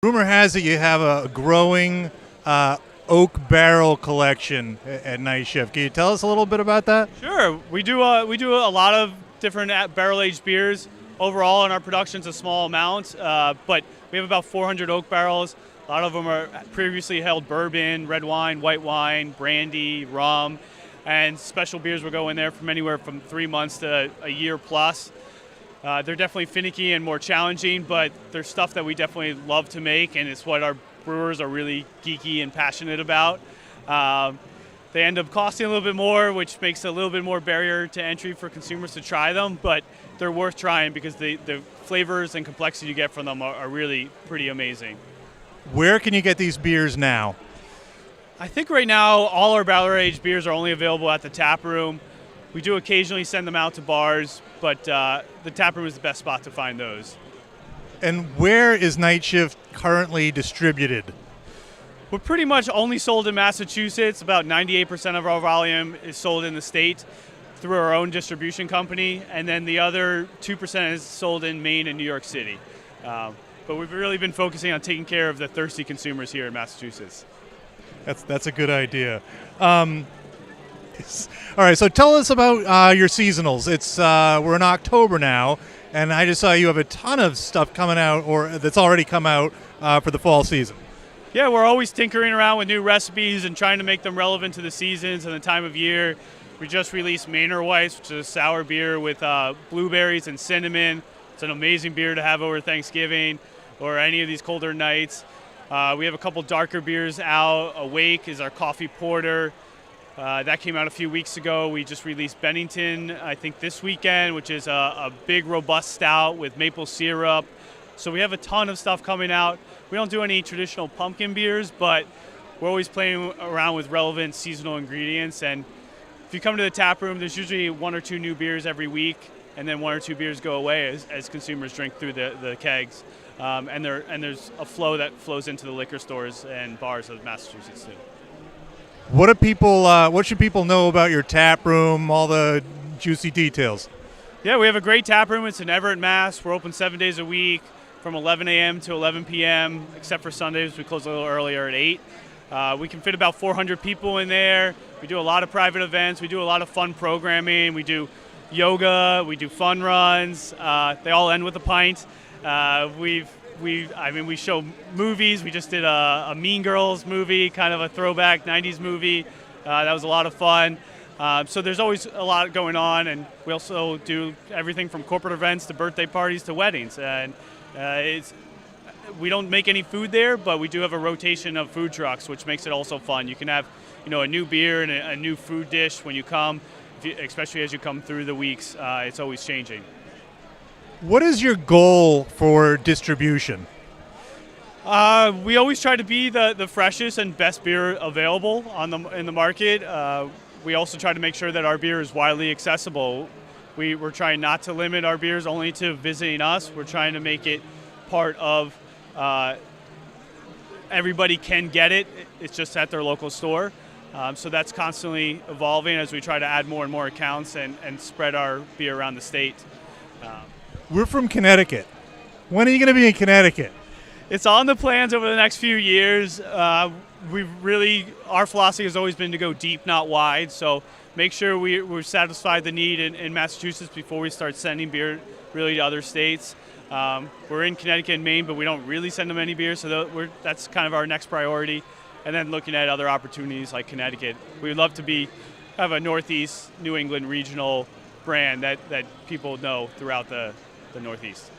Rumor has it you have a growing oak barrel collection at Nightshift. Can you tell us a little bit about that? Sure, we do a lot of different barrel-aged beers. Overall, in our production's a small amount, but we have about 400 oak barrels. A lot of them are previously held bourbon, red wine, white wine, brandy, rum, and special beers will go in there from anywhere from 3 months to a year plus. They're definitely finicky and more challenging, but they're stuff that we definitely love to make, and it's what our brewers are really geeky and passionate about. They end up costing a little bit more, which makes it a little bit more barrier to entry for consumers to try them, but they're worth trying because the flavors and complexity you get from them are really pretty amazing. Where can you get these beers now? I think right now all our barrel-aged beers are only available at the tap room. We do occasionally send them out to bars, but the tap room is the best spot to find those. And where is Nightshift currently distributed? We're pretty much only sold in Massachusetts. About 98% of our volume is sold in the state through our own distribution company, and then the other 2% is sold in Maine and New York City. But we've really been focusing on taking care of the thirsty consumers here in Massachusetts. That's a good idea. All right, so tell us about your seasonals. We're in October now, and I just saw you have a ton of stuff coming out, or that's already come out for the fall season. Yeah, we're always tinkering around with new recipes and trying to make them relevant to the seasons and the time of year. We just released Manor Weiss, which is a sour beer with blueberries and cinnamon. It's an amazing beer to have over Thanksgiving or any of these colder nights. We have a couple darker beers out. Awake is our coffee porter. That came out a few weeks ago. We just released Bennington, I think this weekend, which is a big, robust stout with maple syrup. So we have a ton of stuff coming out. We don't do any traditional pumpkin beers, but we're always playing around with relevant seasonal ingredients. And if you come to the tap room, there's usually 1 or 2 new beers every week, and then 1 or 2 beers go away as consumers drink through the kegs. And there's a flow that flows into the liquor stores and bars of Massachusetts too. What should people know about your tap room? All the juicy details. Yeah, we have a great tap room. It's in Everett, Mass. We're open 7 days a week, from 11 a.m. to 11 p.m. Except for Sundays, we close a little earlier at 8. We can fit about 400 people in there. We do a lot of private events. We do a lot of fun programming. We do yoga. We do fun runs. They all end with a pint. We show movies. We just did a Mean Girls movie, kind of a throwback 90s movie. That was a lot of fun. So there's always a lot going on, and we also do everything from corporate events to birthday parties to weddings. And we don't make any food there, but we do have a rotation of food trucks, which makes it also fun. You can have, a new beer and a new food dish when you come, especially as you come through the weeks. It's always changing. What is your goal for distribution? We always try to be the freshest and best beer available in the market. We also try to make sure that our beer is widely accessible. We're trying not to limit our beers only to visiting us. We're trying to make it part of everybody can get it. It's just at their local store. So that's constantly evolving as we try to add more and more accounts and spread our beer around the state. We're from Connecticut. When are you going to be in Connecticut? It's on the plans over the next few years. Our philosophy has always been to go deep, not wide. So make sure we're satisfied the need in Massachusetts before we start sending beer really to other states. We're in Connecticut and Maine, but we don't really send them any beer, so that's kind of our next priority. And then looking at other opportunities like Connecticut. We would love to have a Northeast New England regional brand that people know throughout the Northeast.